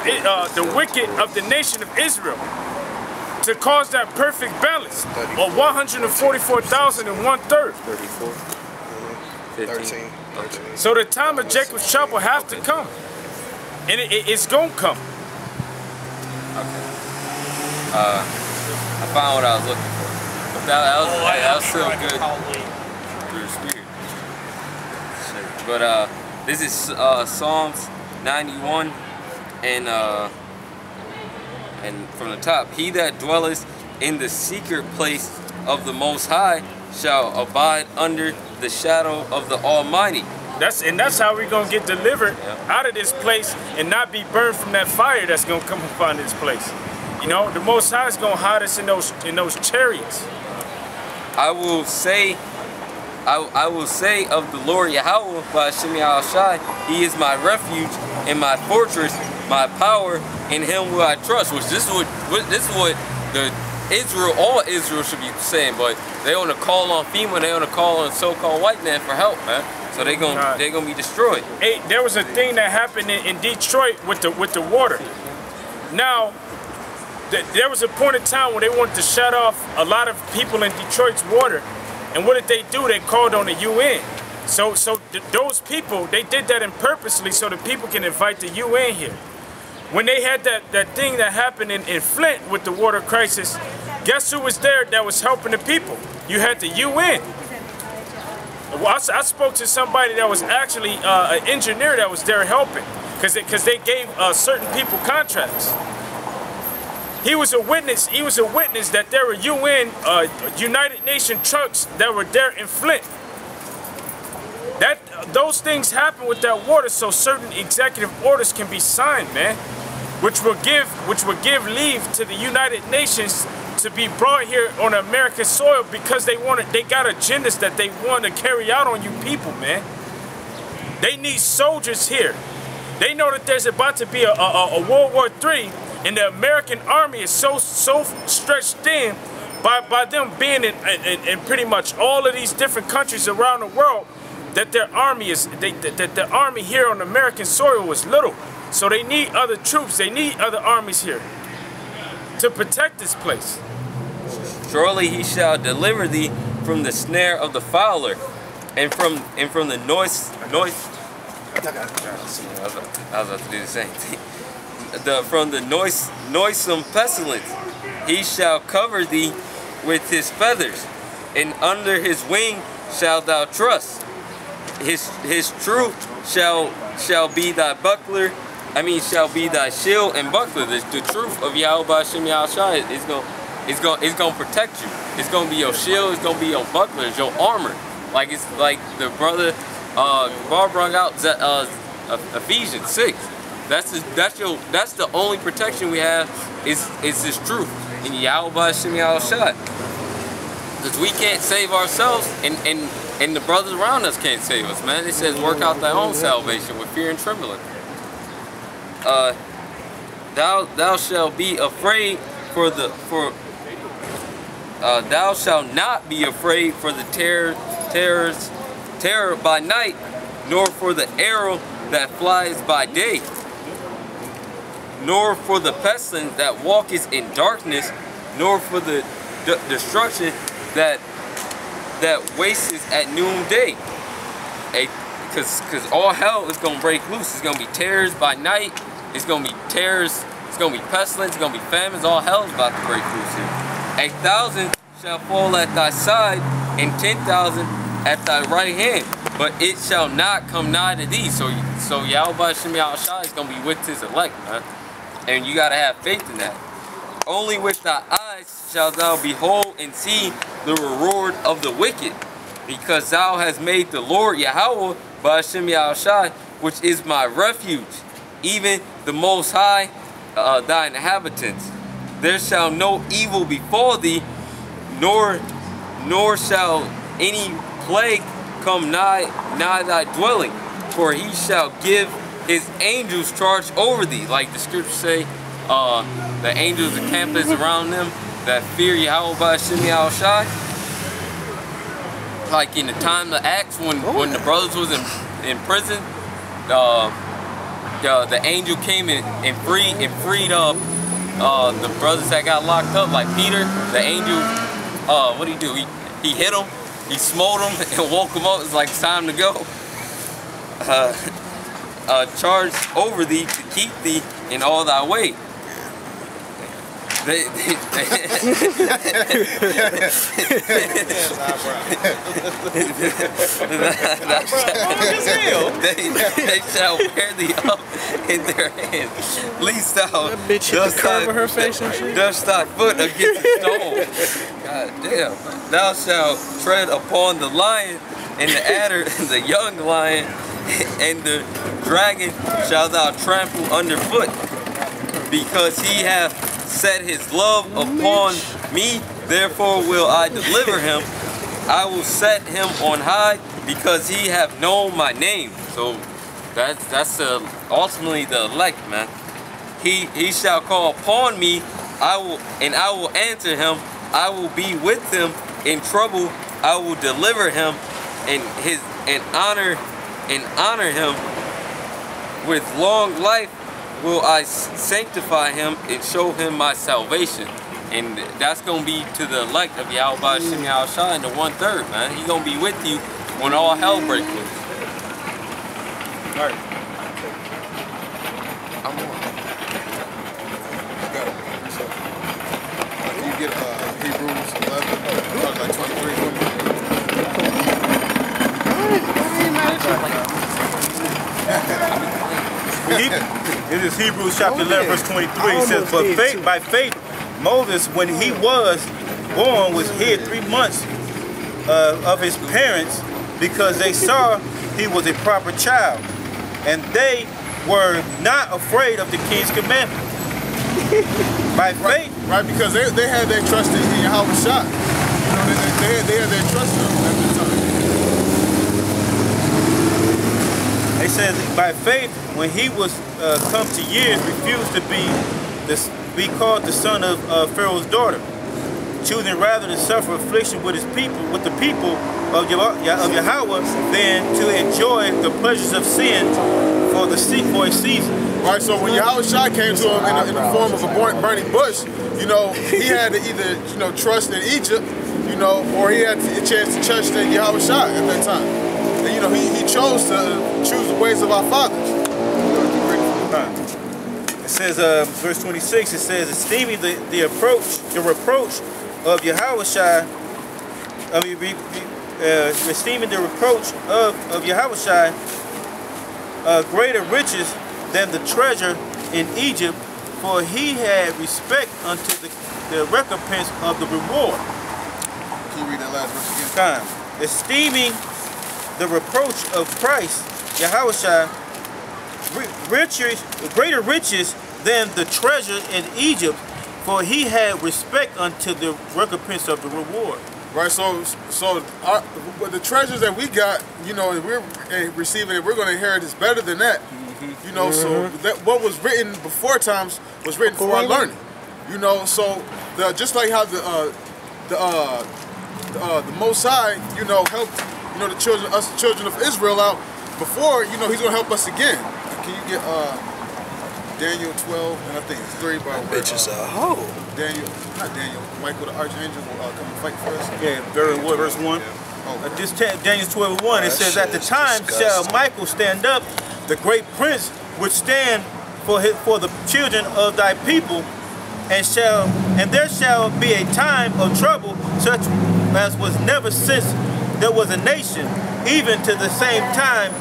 the wicked of the nation of Israel, to cause that perfect balance of 144,000 and 1/3. 34. 15. So the time of Jacob's trouble has to come, and it's gonna come. Okay. I found what I was looking for. But that was still good through the spirit. But this is Psalms 91, and from the top, he that dwelleth in the secret place of the Most High shall abide under the shadow of the Almighty. That's how we're gonna get delivered out of this place and not be burned from that fire that's gonna come upon this place. You know, the Most High is gonna hide us in those chariots. I will say of the Lord Yahweh by Shemi Al-Shai, he is my refuge and my fortress, my power, in him will I trust. Which this is what the all Israel should be saying, but they want to call on FEMA, they want to call on so-called white man for help, man. So they're gonna be destroyed. Hey, there was a thing that happened in Detroit with the water. Now, there was a point in time where they wanted to shut off a lot of people in Detroit's water, and what did they do? They called on the UN. So those people, they did that purposely so the people can invite the UN here. When they had that thing that happened in Flint with the water crisis, guess who was there that was helping the people? You had the UN. Well, I spoke to somebody that was actually an engineer that was there helping, because they gave certain people contracts. He was a witness. He was a witness that there were UN, United Nations trucks that were there in Flint. Those things happen with that water, so certain executive orders can be signed, man, which will give leave to the United Nations to be brought here on American soil, because they got agendas that they want to carry out on you people, man. They need soldiers here. They know that there's about to be a World War III, and the American army is so stretched thin by them being in pretty much all of these different countries around the world, that their army that the army here on American soil was little. So they need other troops, they need other armies here to protect this place. Surely he shall deliver thee from the snare of the fowler, and from the noise. I was about to do the same thing. From the noisome pestilence, he shall cover thee with his feathers, and under his wing shalt thou trust. His truth shall be thy buckler. Shall be thy shield and buckler. The truth of Yahweh Shem Yahushai is gonna protect you. It's gonna be your shield. It's gonna be your buckler. It's your armor. Like it's like the brother Bar brought out Ephesians 6. That's the only protection we have is this truth in Yahweh Shem Yahushai. Because we can't save ourselves, and the brothers around us can't save us, man. It says work out thy own salvation with fear and trembling. Thou shalt be afraid thou shalt not be afraid for the terror by night, nor for the arrow that flies by day, nor for the pestilence that walketh in darkness, nor for the destruction that wasteth at noonday. Because all hell is going to break loose. It's going to be terrors by night. It's going to be terrors. It's going to be pestilence. It's going to be famines. All hell is about to break loose here. 1,000 shall fall at thy side, and 10,000 at thy right hand, but it shall not come nigh to thee. So Yahweh Shem Yahushai is going to be with his elect, man. And you got to have faith in that. Only with thy eyes shalt thou behold and see the reward of the wicked, because thou hast made the Lord Yahweh by Shem Yahushai, which is my refuge, even the Most High, thy inhabitants. There shall no evil befall thee, nor shall any plague come nigh thy dwelling, for he shall give his angels charge over thee. Like the scriptures say, the angels encampeth around them that fear Yahweh by Shem Yahushai. Like in the time of Acts, when the brothers was in prison, the angel came and freed up the brothers that got locked up, like Peter. The angel, what did he do? He hit him, he smote him, and woke him up. It's like, it's time to go. Charge over thee to keep thee in all thy way. They shall bear thee up in their hands, lest thou dust thy foot against the stone. God damn. Thou shalt tread upon the lion and the adder and the young lion, and the dragon shalt thou trample underfoot, because he hath set his love upon me, therefore will I deliver him. I will set him on high, because he hath known my name. So that's ultimately the elect, man. He shall call upon me, I will answer him. I will be with him in trouble. I will deliver him and honor him with long life. Will I sanctify him and show him my salvation. And that's going to be to the elect of Yahweh Shem Yahushua in the 1/3, man. He's going to be with you when all hell breaks loose. All right. I'm on. Can you get Hebrews 11, like 23 for me? It is Hebrews chapter 11, verse 23. It says, but by faith, Moses, when he was born, was hid 3 months of his parents, because they saw he was a proper child, and they were not afraid of the king's commandment. By faith. Right, because they had their trust in Yahweh Shah. You know, they had their trust in him at the time. They said by faith, when he was come to years, refused to be called the son of Pharaoh's daughter, choosing rather to suffer affliction with the people of Yahweh, than to enjoy the pleasures of sin for a season. Right, so when Yahweh Shai came to him in the form of a burning bush, you know, he had to either, you know, trust in Egypt, you know, or he had a chance to trust in Yahweh Shai at that time. And, you know, he chose to choose the ways of our fathers. It says, verse 26, it says, esteeming the reproach of Yahweh Shai, esteeming the reproach of Yahweh Shai greater riches than the treasure in Egypt, for he had respect unto the recompense of the reward. Can you read that last verse again? Esteeming the reproach of Christ, Yahushua, greater riches than the treasure in Egypt, for he had respect unto the recompense of the reward. Right, so the treasures that we got, you know, we're receiving it, we're going to inherit is better than that. You know, so that what was written before times was written for our learning. You know, so just like how the Most High, you know, helped, you know, the children of Israel out before, you know, he's gonna help us again. Can you get Daniel 12 and I think it's 3 by where Michael the Archangel will come and fight for us? Yeah, verse 1. This Daniel 12:1, it says, at the time shall Michael stand up, the great prince, which stand for the children of thy people, and there shall be a time of trouble such as was never since there was a nation, even to the same time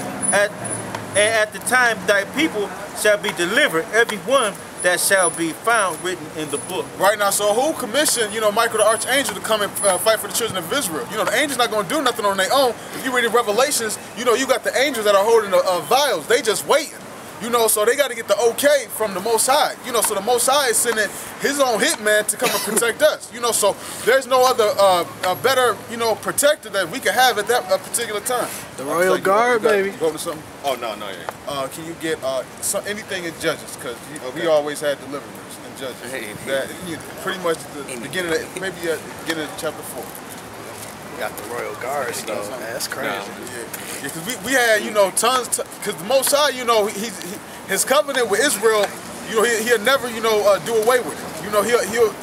at the time thy people shall be delivered, every one that shall be found written in the book. Right now, so who commissioned, you know, Michael the Archangel to come and fight for the children of Israel? You know, the angels not going to do nothing on their own. If you read in Revelations, you know, you got the angels that are holding the vials. They just waiting. You know, so they got to get the okay from the Most High. You know, so the Most High is sending his own hitman to come and protect us. You know, so there's no other better, you know, protector that we can have at that particular time. The Royal Guard, baby. Go to something? Oh, no, yeah. Can you get anything in Judges? Because we always had deliverance in Judges. That, pretty much the beginning of, maybe beginning of chapter 4. Got the royal guards though. That's crazy. Yeah, because we had, you know, tons, because the Most High, you know, his covenant with Israel, you know, he'll never, you know, do away with it. You know,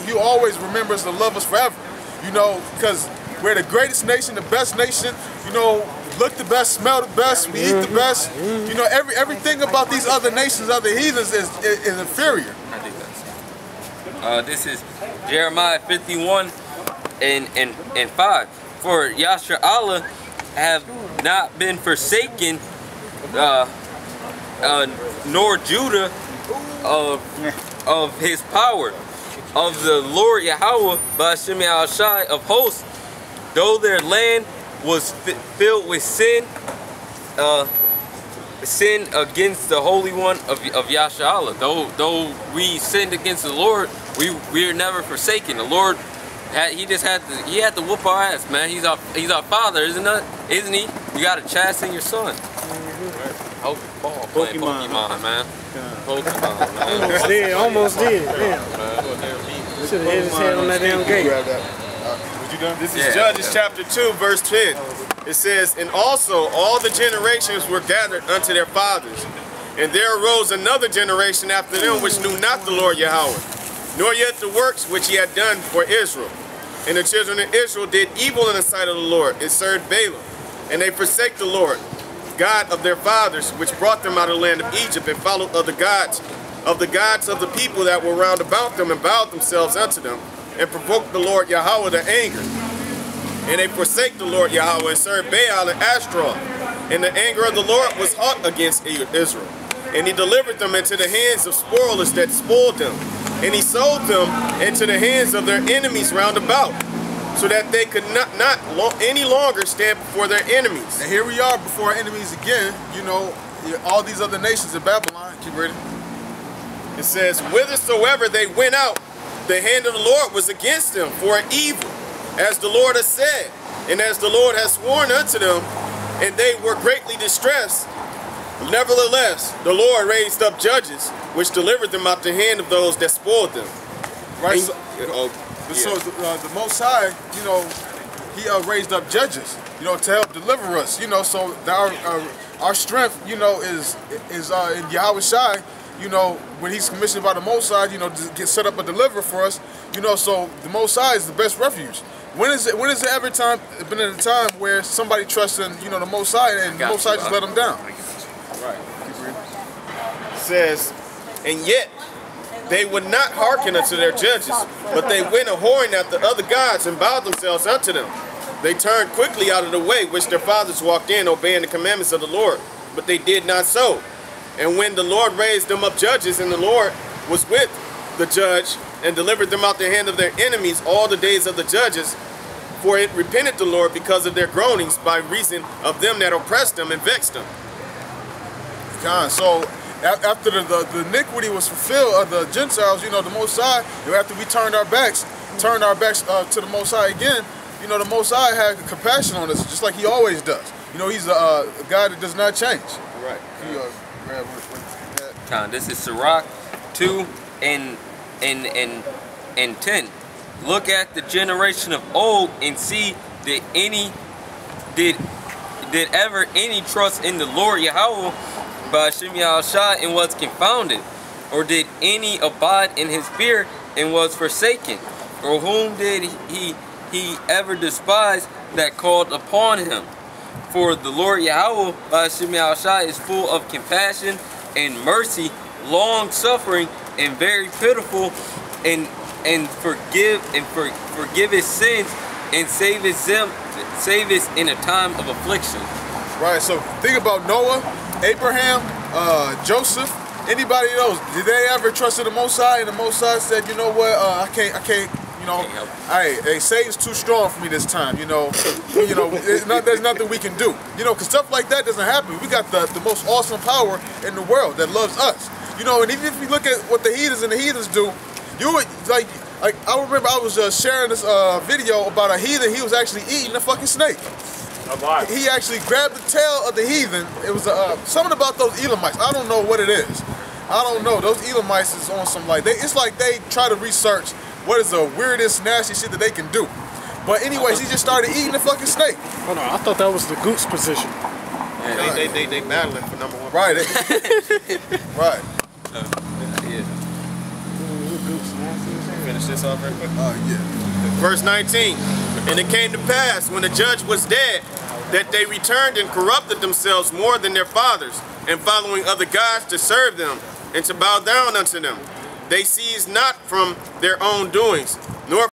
he'll always remember us to love us forever. You know, because we're the greatest nation, the best nation, you know, look the best, smell the best, we eat the best. You know, everything about these other nations, other heathens is inferior. I think that's this is Jeremiah 51 and 5. For Yasha Allah have not been forsaken, nor Judah of his power, of the Lord Yahweh, Ba'ashem Yahushai of hosts, though their land was filled with sin, sin against the Holy One of Yasha Allah. Though we sinned against the Lord, we are never forsaken. The Lord, he had to whoop our ass, man. He's our Father, isn't he? You gotta chasten your son. Hope ball playing Pokemon, man. Pokemon, man. Almost did. Damn. Should have hit his head on that damn gate. This is Judges chapter 2, verse 10. It says, and also all the generations were gathered unto their fathers, and there arose another generation after them which knew not the Lord Yahweh, nor yet the works which he had done for Israel. And the children of Israel did evil in the sight of the Lord, and served Balaam. And they forsake the Lord, God of their fathers, which brought them out of the land of Egypt, and followed other gods of the people that were round about them, and bowed themselves unto them, and provoked the Lord Yahweh to anger. And they forsake the Lord Yahweh, and served Baal and Ashtaroth. And the anger of the Lord was hot against Israel. And he delivered them into the hands of spoilers that spoiled them. And he sold them into the hands of their enemies round about, so that they could not any longer stand before their enemies. And here we are before our enemies again, you know, all these other nations in Babylon. Keep reading. It says, whithersoever they went out, the hand of the Lord was against them for an evil, as the Lord has said, and as the Lord has sworn unto them, and they were greatly distressed. Nevertheless, the Lord raised up judges, which delivered them out the hand of those that spoiled them. Right. So the Most High, you know, he raised up judges, you know, to help deliver us. You know, so our strength, you know, is in Yahweh Shai. You know, when he's commissioned by the Most High, you know, to get set up a deliverer for us. You know, so the Most High is the best refuge. When is it ever been at a time where somebody trusts in, you know, the Most High, and the Most High just let them down? Right. It says, and yet they would not hearken unto their judges, but they went a-whoring after other gods and bowed themselves unto them. They turned quickly out of the way which their fathers walked in, obeying the commandments of the Lord, but they did not so. And when the Lord raised them up judges, and the Lord was with the judge, and delivered them out the hand of their enemies all the days of the judges, for it repented the Lord because of their groanings by reason of them that oppressed them and vexed them. So after the iniquity was fulfilled of the Gentiles, you know, the Most High, after we turned our backs to the Most High again, you know, the Most High had compassion on us, just like he always does. You know, he's a God that does not change. Right. This is Sirach 2 and 10. Look at the generation of old and see did ever any trust in the Lord Yahweh Ba'ashem Yahushai and was confounded, or did any abide in his fear and was forsaken, or whom did he ever despise that called upon him? For the Lord Yahweh Ba'ashem Yahushai is full of compassion and mercy, long suffering, and very pitiful, and forgive his sins, and save us in a time of affliction. Right. So think about Noah, Abraham, Joseph, anybody of those. Did they ever trust in the Most High? And the Most High said, you know what? I can't. You know, hey, Satan's too strong for me this time. You know, there's nothing we can do. You know, because stuff like that doesn't happen. We got the most awesome power in the world that loves us. You know, and even if you look at what the heathens do, you would like I remember I was sharing this video about a heathen. He was actually eating a fucking snake. He actually grabbed the tail of the heathen. It was something about those Elamites. I don't know what it is. I don't know. Those Elamites is on some it's like they try to research what is the weirdest, nasty shit that they can do. But anyways, he just started eating the fucking snake. Hold on, I thought that was the goose position. Yeah, They battling for number 1. Right. Right. Finish this off real quick. Yeah. Verse 19. And it came to pass, when the judge was dead, that they returned and corrupted themselves more than their fathers, and following other gods to serve them, and to bow down unto them. They ceased not from their own doings, nor